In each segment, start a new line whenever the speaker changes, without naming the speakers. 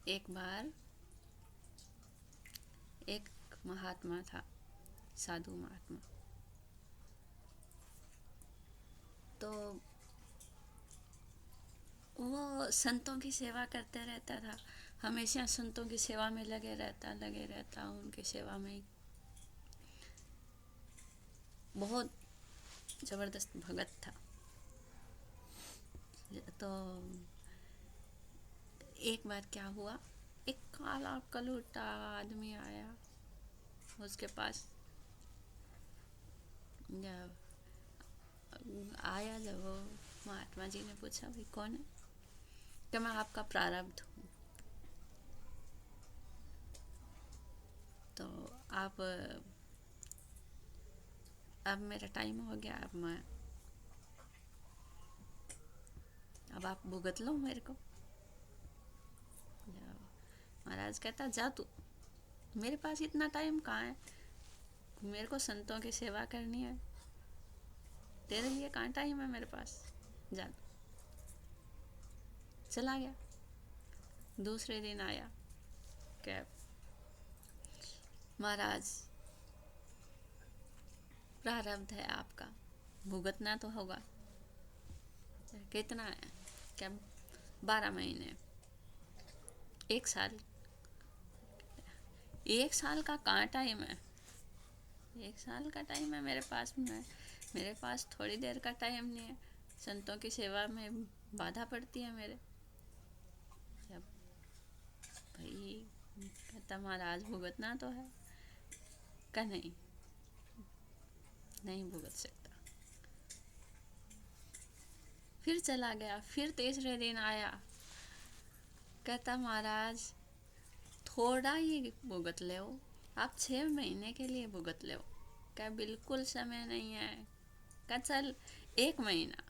एक बार एक महात्मा था, साधु महात्मा। तो वो संतों की सेवा करते रहता था, हमेशा संतों की सेवा में लगे रहता उनकी सेवा में ही। बहुत जबरदस्त भगत था। तो एक बार क्या हुआ, एक काला कलूटा आदमी आया उसके पास। जब जब वो महात्मा जी ने पूछा, भाई कौन है? कि मैं आपका प्रारब्ध हूँ। तो आप अब मेरा टाइम हो गया, अब आप भुगत लो मेरे को। महाराज कहता, जा तू, मेरे पास इतना टाइम कहाँ है, मेरे को संतों की सेवा करनी है, तेरे लिए कहाँ टाइम है मेरे पास, जा। चला गया। दूसरे दिन आया, क्या महाराज, प्रारब्ध है आपका, भुगतना तो होगा। कितना है? क्या? 12 महीने, 1 साल। 1 साल का कहाँ टाइम है? 1 साल का टाइम है मेरे पास में, मेरे पास थोड़ी देर का टाइम नहीं है, संतों की सेवा में बाधा पड़ती है मेरे। जब भाई कहता, महाराज भुगतना तो है। का नहीं, नहीं भुगत सकता। फिर चला गया। फिर तीसरे दिन आया, कहता, महाराज थोड़ा ही भुगत ले, आप 6 महीने के लिए भुगत ले। क्या बिल्कुल समय नहीं है? क्या चल 1 महीना?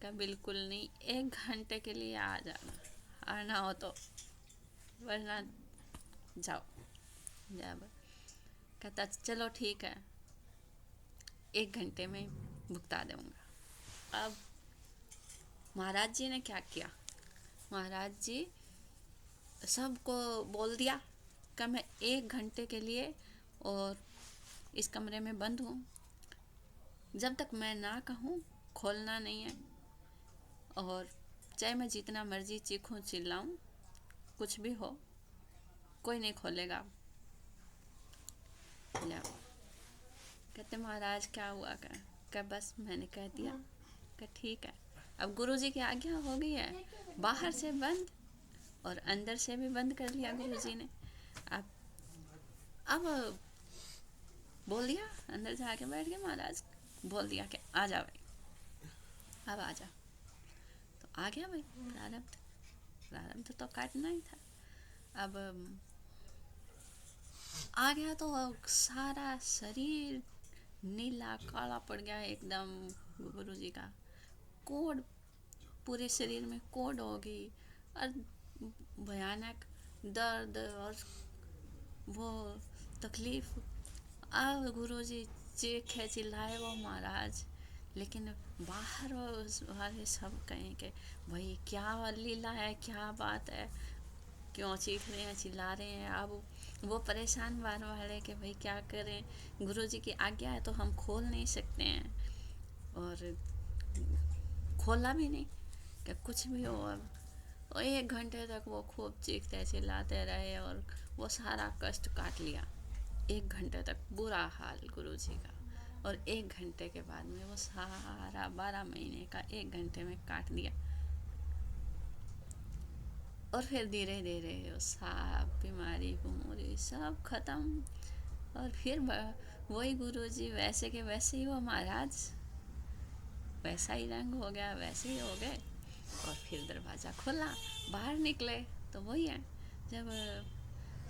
क्या बिल्कुल नहीं, 1 घंटे के लिए आ जाना, आना हो तो, वरना जाओ। जब कहता, चलो ठीक है, 1 घंटे में भुगता दूंगा। अब महाराज जी ने क्या किया, महाराज जी सबको बोल दिया कि मैं 1 घंटे के लिए और इस कमरे में बंद हूँ, जब तक मैं ना कहूँ खोलना नहीं है, और चाहे मैं जितना मर्जी चीखूँ चिल्लाऊँ, कुछ भी हो, कोई नहीं खोलेगा। कहते, महाराज क्या हुआ? क्या बस मैंने कह दिया? क्या ठीक है। अब गुरुजी की आज्ञा हो गई है, बाहर से बंद और अंदर से भी बंद कर लिया गुरुजी ने। अब बोल दिया, अंदर से आके बैठ गए महाराज, बोल दिया कि आ जा भाई, अब आ जा। तो आ गया भाई, प्रारब्ध, प्रारब्ध तो काटना ही था। अब आ गया तो सारा शरीर नीला काला पड़ गया एकदम। गुरु जी का कोड, पूरे शरीर में कोड हो गई, और भयानक दर्द और वो तकलीफ। अब गुरु जी चीखे चिल्लाए वो महाराज, लेकिन बाहर वाले सब कहें कि भाई क्या लीला है, क्या बात है, क्यों चीख रहे हैं, चिल्ला रहे हैं। अब वो परेशान बार वाले कि भाई क्या करें, गुरु जी की आज्ञा है तो हम खोल नहीं सकते हैं, और खोला भी नहीं कि कुछ भी हो। अब और 1 घंटे तक वो खूब चीखते चिल्लाते रहे और वो सारा कष्ट काट लिया। 1 घंटे तक बुरा हाल गुरु जी का, और 1 घंटे के बाद में वो सारा 12 महीने का 1 घंटे में काट दिया। और फिर धीरे धीरे वो सब बीमारी बीमारी सब खत्म। और फिर वही गुरु जी वैसे के वैसे ही, वो महाराज वैसा ही रंग हो गया, वैसे ही हो गए। और फिर दरवाज़ा खोला, बाहर निकले तो वही है। जब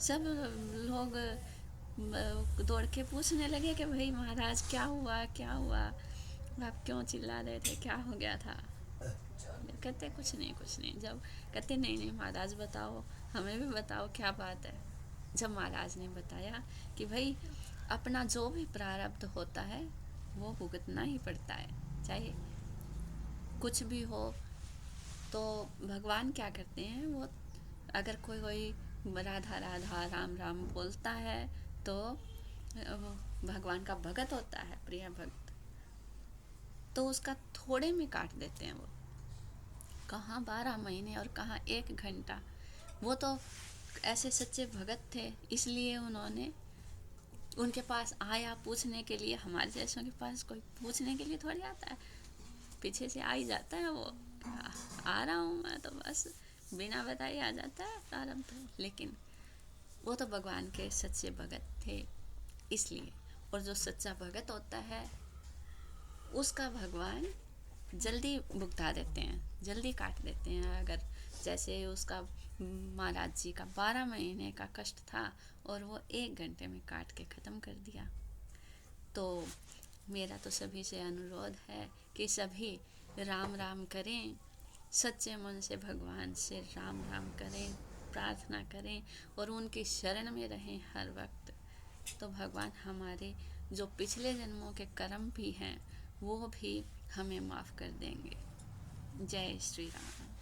सब लोग दौड़ के पूछने लगे कि भाई महाराज क्या हुआ, क्या हुआ, आप क्यों चिल्ला रहे थे, क्या हो गया था? कहते कुछ नहीं कुछ नहीं। जब कहते नहीं नहीं महाराज बताओ, हमें भी बताओ क्या बात है। जब महाराज ने बताया कि भाई अपना जो भी प्रारब्ध होता है वो भुगतना ही पड़ता है, चाहे कुछ भी हो, तो भगवान क्या करते हैं, वो अगर कोई कोई राधा राधा राम राम बोलता है तो वो भगवान का भगत होता है, प्रिय भक्त, तो उसका थोड़े में काट देते हैं वो। कहाँ 12 महीने और कहाँ 1 घंटा। वो तो ऐसे सच्चे भगत थे, इसलिए उन्होंने, उनके पास आया पूछने के लिए। हमारे जैसों के पास कोई पूछने के लिए थोड़ी आता है, पीछे से आ ही जाता है वो, आ रहा हूँ मैं तो बस, बिना बताए आ जाता है प्रारंभ। लेकिन वो तो भगवान के सच्चे भगत थे इसलिए। और जो सच्चा भगत होता है उसका भगवान जल्दी भुगता देते हैं, जल्दी काट देते हैं। अगर जैसे उसका महाराज जी का 12 महीने का कष्ट था और वो 1 घंटे में काट के ख़त्म कर दिया। तो मेरा तो सभी से अनुरोध है कि सभी राम राम करें, सच्चे मन से भगवान से राम राम करें, प्रार्थना करें और उनकी शरण में रहें हर वक्त। तो भगवान हमारे जो पिछले जन्मों के कर्म भी हैं वो भी हमें माफ़ कर देंगे। जय श्री राम।